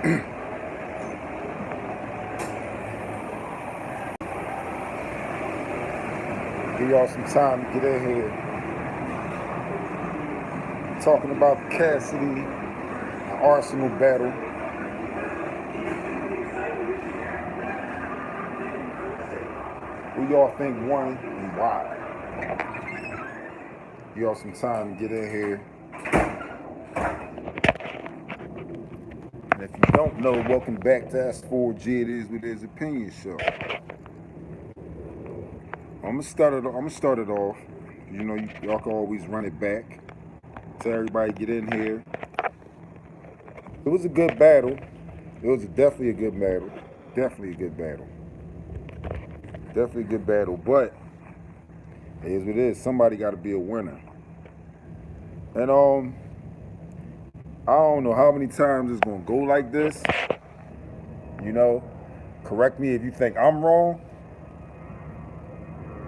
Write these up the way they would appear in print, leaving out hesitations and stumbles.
Give y'all some time to get in here. Talking about the Cassidy and Arsenal battle. Who y'all think won and why? Give y'all some time to get in here. And if you don't know, welcome back to S.4.G. It is with his opinion show. I'm gonna start it off. You know, y'all can always run it back. Tell everybody get in here. It was a good battle. It was definitely a good battle. Definitely a good battle. Definitely a good battle. But it is what it is. Somebody got to be a winner. And I don't know how many times it's gonna go like this. You know, correct me if you think I'm wrong.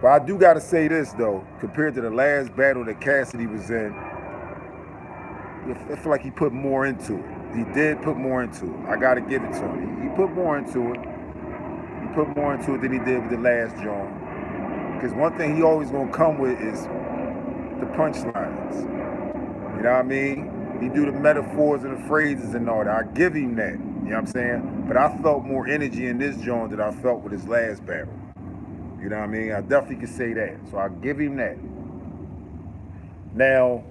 But I do gotta say this though, compared to the last battle that Cassidy was in, I feel like he put more into it. He did put more into it. I gotta give it to him. He put more into it. He put more into it than he did with the last John. Because one thing he always gonna come with is the punchlines. You know what I mean? He do the metaphors and the phrases and all that. I give him that. You know what I'm saying? But I felt more energy in this John than I felt with his last battle. You know what I mean? I definitely can say that. So I give him that. Now,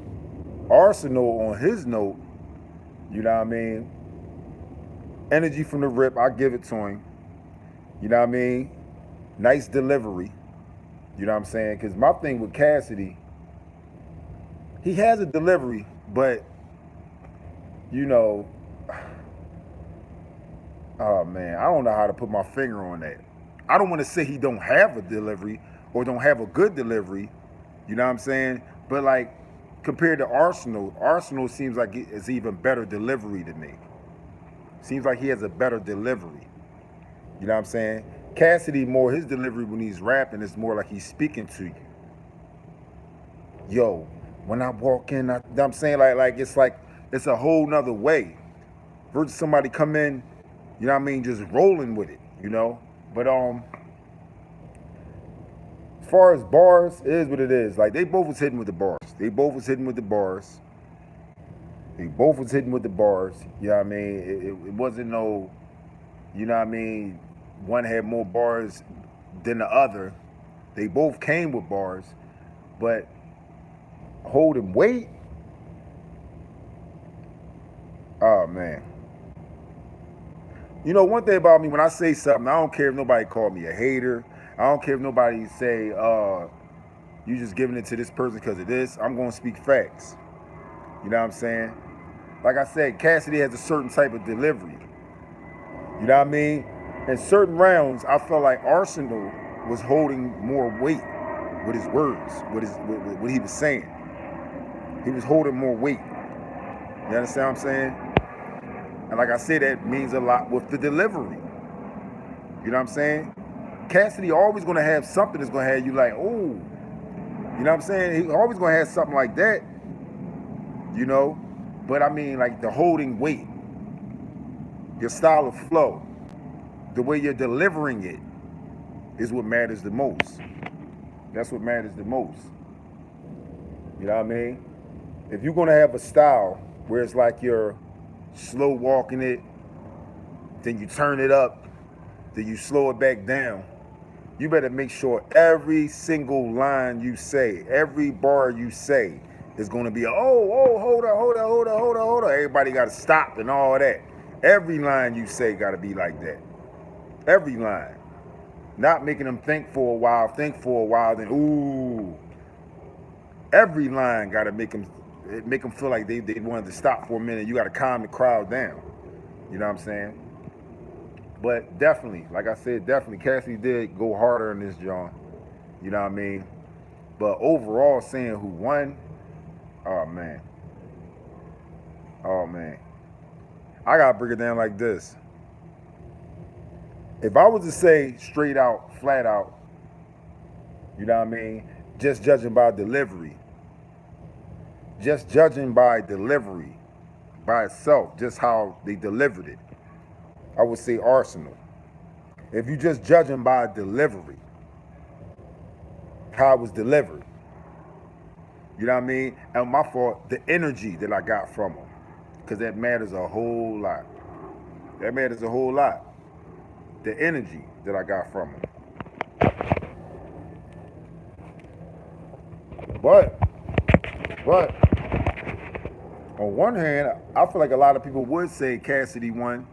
Arsenal on his note, you know what I mean? Energy from the rip, I give it to him. You know what I mean? Nice delivery. You know what I'm saying? Because my thing with Cassidy, he has a delivery, but, you know, oh man, I don't know how to put my finger on that. I don't want to say he don't have a delivery or don't have a good delivery, you know what I'm saying? But like compared to Arsenal, Arsenal seems like it's even better delivery to me. Seems like he has a better delivery. You know what I'm saying? Cassidy more, his delivery when he's rapping is more like he's speaking to you. Yo, when I walk in, I'm saying like it's a whole nother way. Versus somebody come in, you know what I mean, just rolling with it, you know? But as far as bars, it is what it is. Like they both was hitting with the bars. They both was hitting with the bars. You know what I mean? It wasn't no, you know what I mean, one had more bars than the other. They both came with bars, but holding weight, oh man. You know, one thing about me, when I say something, I don't care if nobody call me a hater. I don't care if nobody say, you just giving it to this person because of this. I'm going to speak facts. You know what I'm saying? Like I said, Cassidy has a certain type of delivery. You know what I mean? In certain rounds, I felt like Arsenal was holding more weight with his words, with what he was saying. He was holding more weight. You understand what I'm saying? And like I said, that means a lot with the delivery. You know what I'm saying? Cassidy always gonna have something that's gonna have you like, oh, you know what I'm saying? He always gonna have something like that, you know? But I mean, like the holding weight, your style of flow, the way you're delivering it is what matters the most. That's what matters the most. You know what I mean? If you're gonna have a style where it's like you're slow walking it, then you turn it up, then you slow it back down, you better make sure every single line you say, every bar you say is gonna be hold up. Everybody gotta stop and all that. Every line you say gotta be like that. Every line. Not making them think for a while, then ooh. Every line gotta make them feel like they wanted to stop for a minute. You gotta calm the crowd down. You know what I'm saying? But definitely, like I said, definitely Cassidy did go harder in this John. You know what I mean? But overall, saying who won, oh man. I gotta break it down like this. If I was to say straight out, flat out, you know what I mean? Just judging by delivery, by itself, just how they delivered it. I would say arsenal. If you just judging by delivery, how it was delivered, you know what I mean? And my fault, the energy that I got from him, because that matters a whole lot. That matters a whole lot. The energy that I got from him. But on one hand, I feel like a lot of people would say Cassidy won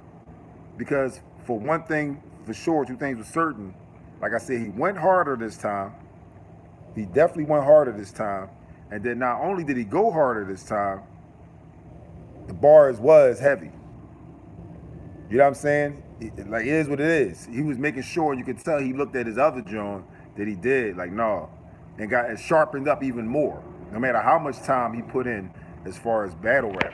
because for one thing, for sure, two things were certain. Like I said, he went harder this time. He definitely went harder this time. And then not only did he go harder this time, the bars was heavy. You know what I'm saying? Like, it is what it is. He was making sure, you could tell he looked at his other joint that he did, like, no, and got it sharpened up even more, no matter how much time he put in as far as battle rap.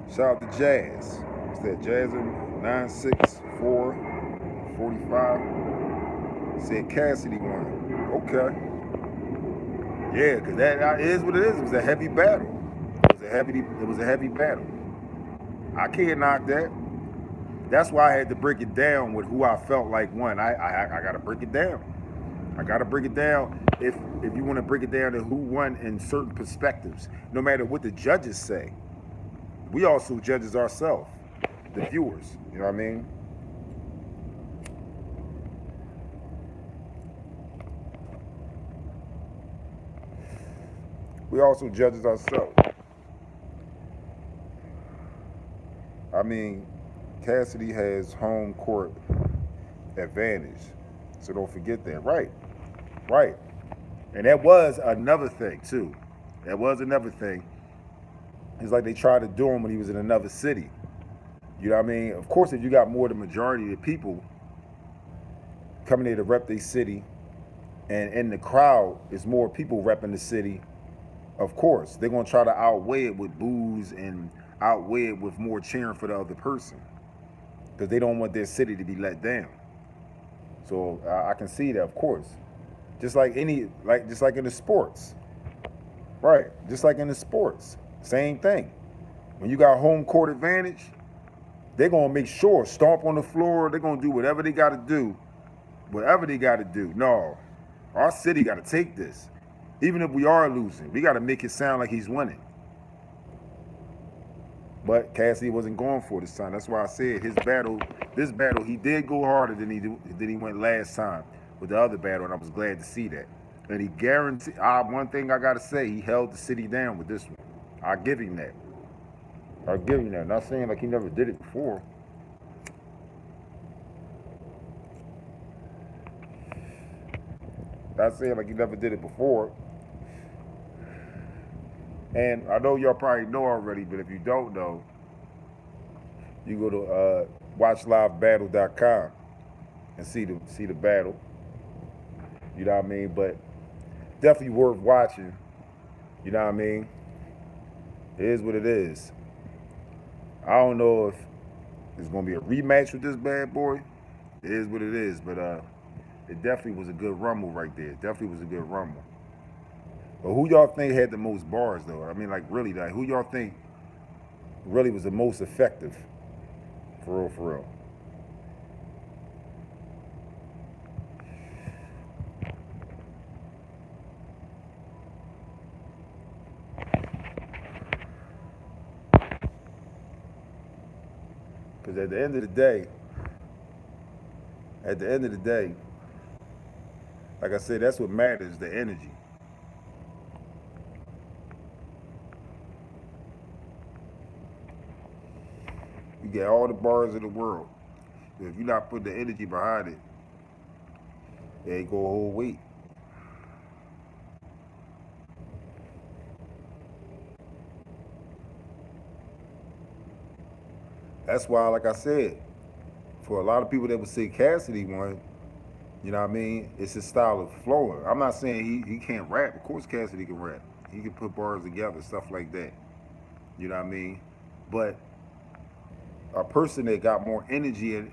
Shout out to Jazz. What's that? Jazz in 96445. Said Cassidy won. Okay. Yeah, because that is what it is. It was a heavy battle. It was a heavy battle. I can't knock that. That's why I had to break it down with who I felt like won. I gotta break it down. I gotta break it down. If you want to break it down to who won in certain perspectives, no matter what the judges say, we also judges ourselves, the viewers. You know what I mean? We also judges ourselves. I mean, Cassidy has home court advantage, so don't forget that. Right. And that was another thing too. That was another thing. It's like they tried to do him when he was in another city. You know what I mean? Of course, if you got more than the majority of the people coming there to rep their city, and in the crowd is more people repping the city, of course, they're going to try to outweigh it with boos and outweigh it with more cheering for the other person because they don't want their city to be let down. So I can see that, of course. Just like in the sports. Right. Just like in the sports. Same thing. When you got home court advantage, they're going to make sure, stomp on the floor, they're going to do whatever they got to do. Whatever they got to do. No, our city got to take this. Even if we are losing, we got to make it sound like he's winning. But Cassidy wasn't going for this time. That's why I said this battle, he did go harder than he went last time with the other battle, and I was glad to see that. And he guaranteed, one thing I got to say, he held the city down with this one. I'll give him that. Not saying like he never did it before. Not saying like he never did it before. And I know y'all probably know already, but if you don't know, you go to watchlivebattle.com and see the battle. You know what I mean? But definitely worth watching. You know what I mean? It is what it is. I don't know if there's gonna be a rematch with this bad boy. It is what it is, but it definitely was a good rumble right there. Definitely was a good rumble. But who y'all think had the most bars though? I mean, like really, like who y'all think really was the most effective? For real. Because at the end of the day, like I said, that's what matters, the energy. You get all the bars in the world. If you're not putting the energy behind it, it ain't gonna hold weight. That's why, like I said, for a lot of people that would say Cassidy won, you know what I mean? It's his style of flowing. I'm not saying he can't rap. Of course Cassidy can rap. He can put bars together, stuff like that. You know what I mean? But a person that got more energy and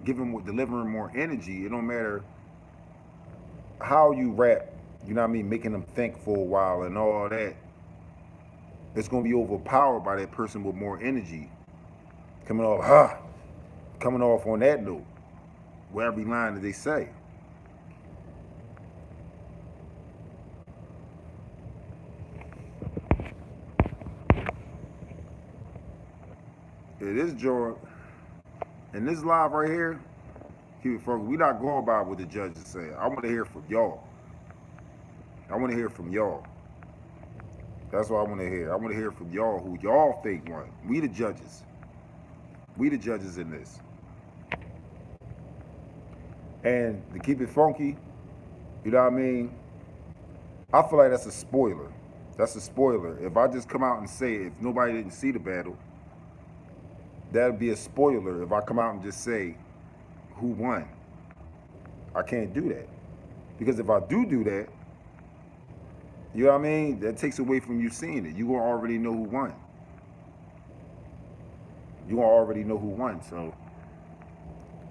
delivering more energy, it don't matter how you rap, you know what I mean, making them think for a while and all that. it's going to be overpowered by that person with more energy, coming off, coming off on that note, with every line that they say. It is Jordan. And this live right here, keep it focused. We're not going by what the judges say. I want to hear from y'all. I want to hear from y'all. That's what I want to hear. I want to hear from y'all who y'all think won. We the judges. We the judges in this. And to keep it funky, you know what I mean? I feel like that's a spoiler. That's a spoiler. If I just come out and say it, if nobody didn't see the battle, that'd be a spoiler if I come out and just say who won. I can't do that. Because if I do that, you know what I mean? That takes away from you seeing it. You gonna already know who won. You gonna already know who won. So,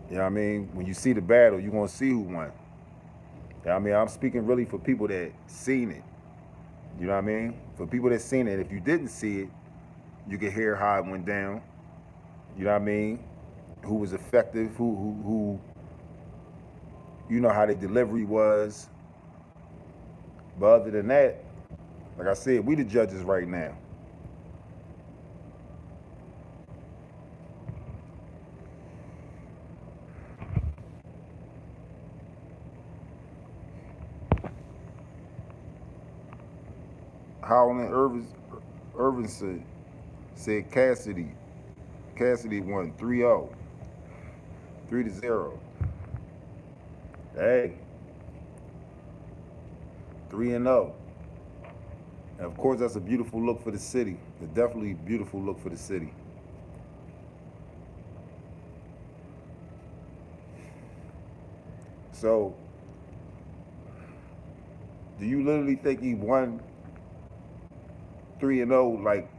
you know what I mean? When you see the battle, you gonna see who won. You know what I mean? I'm speaking really for people that seen it. You know what I mean? For people that seen it, if you didn't see it, you can hear how it went down. You know what I mean? Who was effective, who you know how the delivery was. But other than that, like I said, we the judges right now. Howland Irvin said Cassidy won 3-0. 3-0. Hey. 3-0. And of course, that's a beautiful look for the city. It's definitely a beautiful look for the city. So, do you literally think he won 3-0? Like,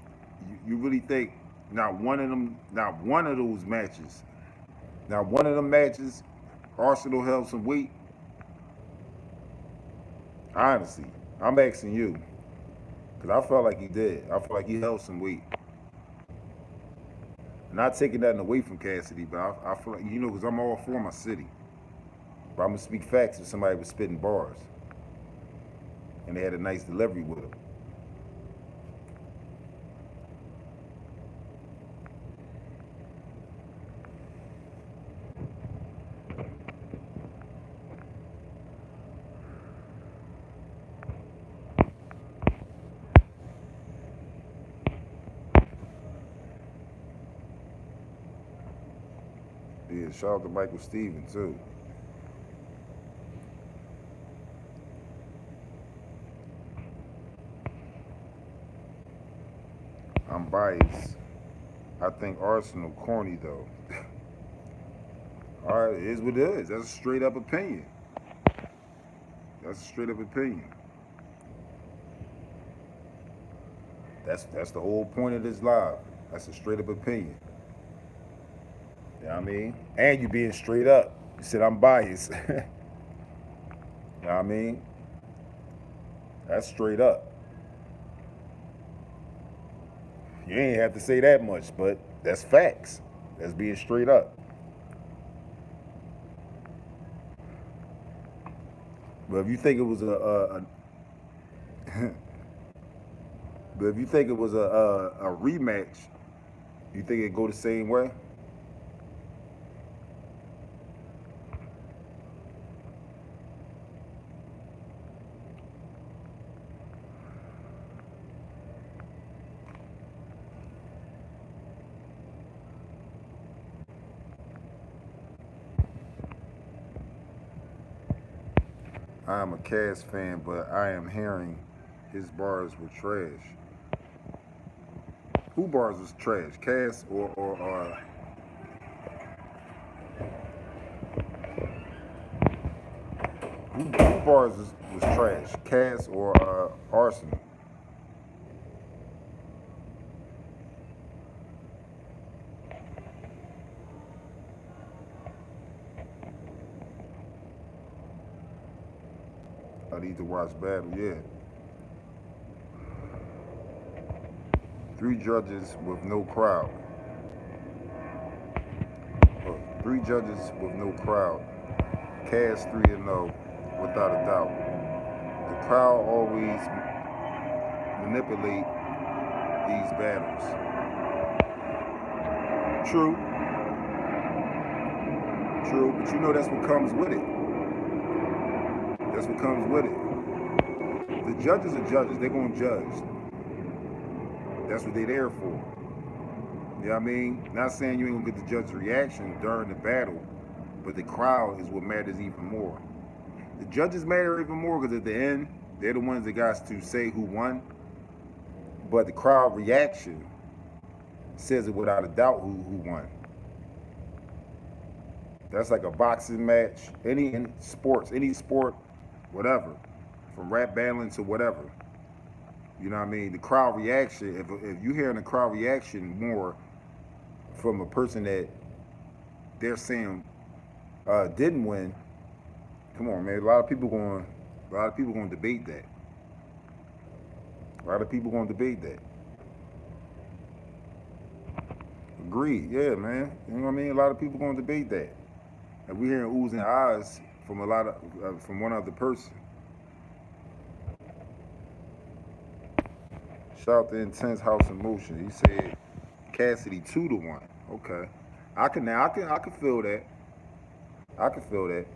you really think not one of those matches, not one of them matches, Arsenal held some weight? Honestly, I'm asking you. Because I felt like he did. I felt like he held some weight. Not taking nothing away from Cassidy, but I feel like, you know, because I'm all for my city. But I'm going to speak facts if somebody was spitting bars. And they had a nice delivery with them. Yeah, shout out to Michael Stevens, too. I'm biased. I think Arsenal corny, though. All right, it is what it is. That's a straight up opinion. That's a straight up opinion. That's the whole point of this live. That's a straight up opinion. You know what I mean? And you being straight up. You said I'm biased. You know what I mean? That's straight up. You ain't have to say that much, but that's facts. That's being straight up. But if you think it was but if you think it was a rematch, you think it'd go the same way? I am a Cass fan, but I am hearing his bars were trash. Who bars was trash? Cass or who bars was trash? Cass or Arsenal? I need to watch battle, yeah. 3 judges with no crowd. 3 judges with no crowd. Cass 3-0 without a doubt. The crowd always manipulate these battles. True, but you know that's what comes with it. That's what comes with it. The judges are judges. They're going to judge. That's what they're there for. You know what I mean? Not saying you ain't going to get the judge's reaction during the battle, but the crowd is what matters even more. The judges matter even more because at the end, they're the ones that got to say who won. But the crowd reaction says it without a doubt who won. That's like a boxing match, any sport, whatever, from rap battling to whatever. You know what I mean? The crowd reaction, if you're hearing the crowd reaction more from a person that they're saying didn't win, come on, man. A lot of people going to debate that. Agreed, yeah, man. You know what I mean? A lot of people going to debate that. And we hearing oohs and ahs from from one other person. Shout out to Intense House in Motion. He said Cassidy 2-1. Okay, I can feel that. I can feel that.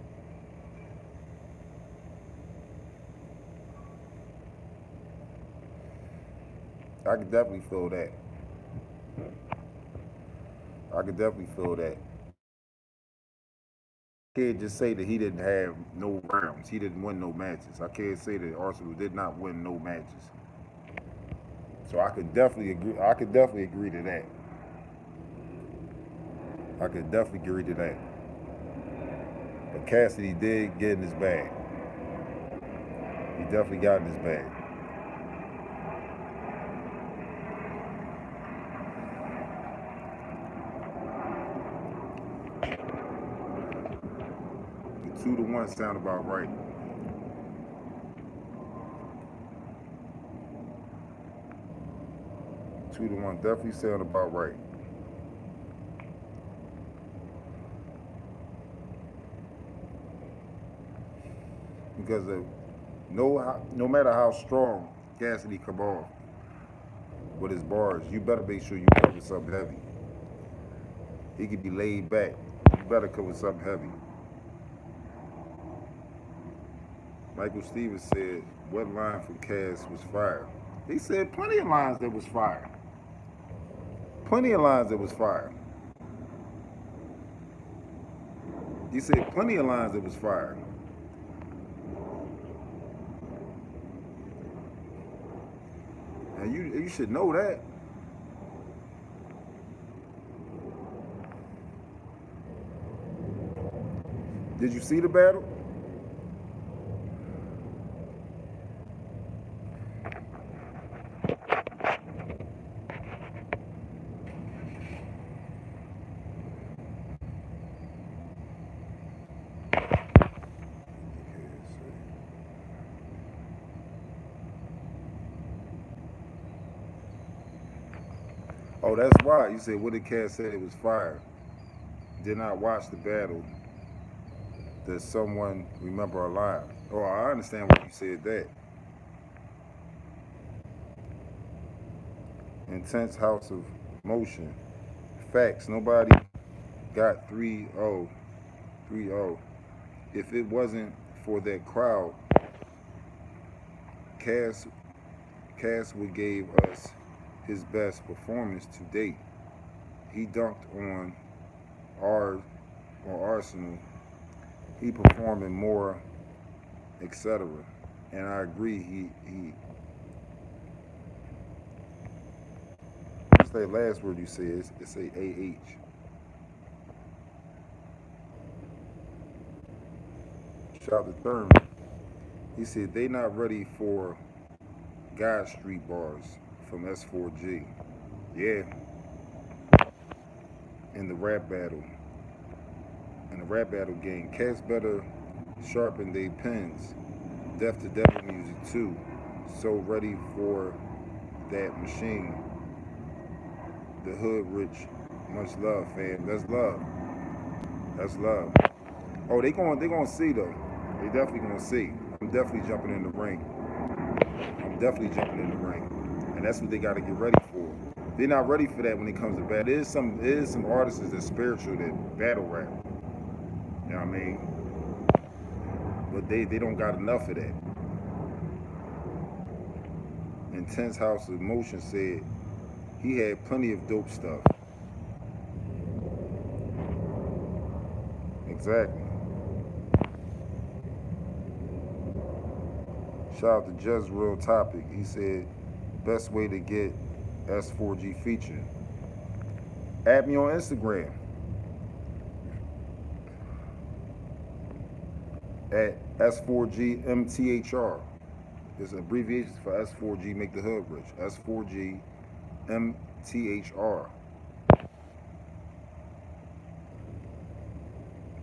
I could definitely feel that. I can't just say that he didn't have no rounds. He didn't win no matches. I can't say that Arsenal did not win no matches. So I could definitely agree. I could definitely agree to that. But Cassidy did get in his bag. He definitely got in his bag. The 2-1 sound about right. Two to one definitely sound about right. Because no matter how strong Cassidy come off with his bars, you better make sure you cover something heavy. He could be laid back. You better cover something heavy. Michael Stevens said, what line from Cass was fire? He said plenty of lines that was fire. He said plenty of lines that was fire. And you should know that. Did you see the battle? Oh, that's why. You said, what did Cass say it was fire? Did not watch the battle. Does someone remember a line? Oh, I understand why you said that. Intense House of Motion. Facts. Nobody got 3-0. If it wasn't for that crowd, Cass would gave us his best performance to date. He dunked on Arsenal. He performing more, etc. And I agree. He. What's that last word you said? It's a AH. Shout out to Thurman. He said they not ready for God Street bars from S.4.G. Yeah. In the rap battle game, cats better sharpen their pens. Death to Devil music too. So ready for that machine. the hood rich. Much love, fam. That's love. That's love. Oh, they gonna see though. They definitely gonna see. I'm definitely jumping in the ring. I'm definitely jumping in the ring, and that's what they got to get ready for. They're not ready for that when it comes to battle. There is some artists that's spiritual that battle rap. You know what I mean? But they don't got enough of that. Intense House of Motion said he had plenty of dope stuff. Exactly. Shout out to Just Real Topic. He said, best way to get S.4.G featured. Add me on Instagram at S4G MTHR. It's abbreviations for S4G Make the Hood Rich. S4G MTHR.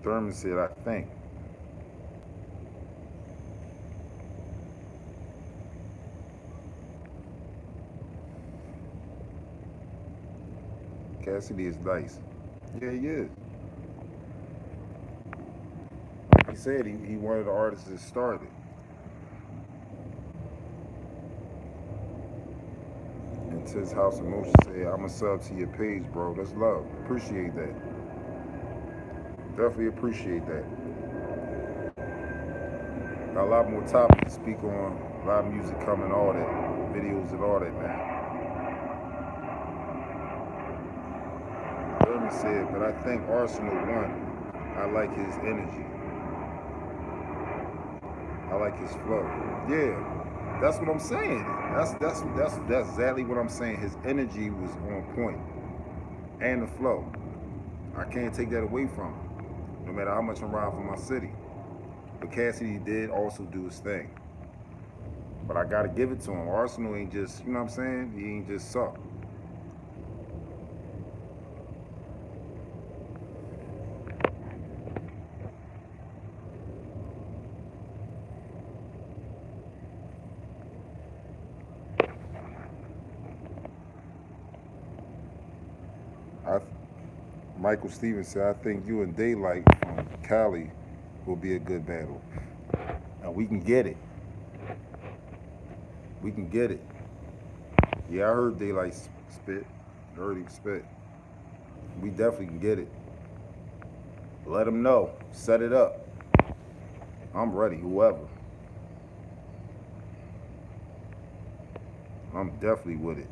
Thurman said, I think. Cassidy is nice. Yeah, he is. Like he said, he one of the artists that started. And to his House of Motion said, I'm a sub to your page, bro. That's love. Appreciate that. Definitely appreciate that. Got a lot more topics to speak on. A lot of music coming, all that. Videos and all that, man. Thurman said, but I think Arsenal won. I like his energy. I like his flow. Yeah, that's what I'm saying. That's exactly what I'm saying. His energy was on point, and the flow. I can't take that away from him, no matter how much I'm riding for my city. But Cassidy did also do his thing. But I gotta give it to him. Arsenal ain't just, you know what I'm saying? He ain't just suck. Michael Stevens said, I think you and Daylight from Cali will be a good battle. And we can get it. We can get it. Yeah, I heard Daylight spit. I heard him spit. We definitely can get it. Let him know. Set it up. I'm ready, whoever. I'm definitely with it.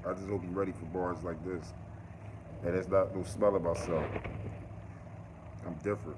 I just hope you're ready for bars like this. And it's not no smell of myself. I'm different.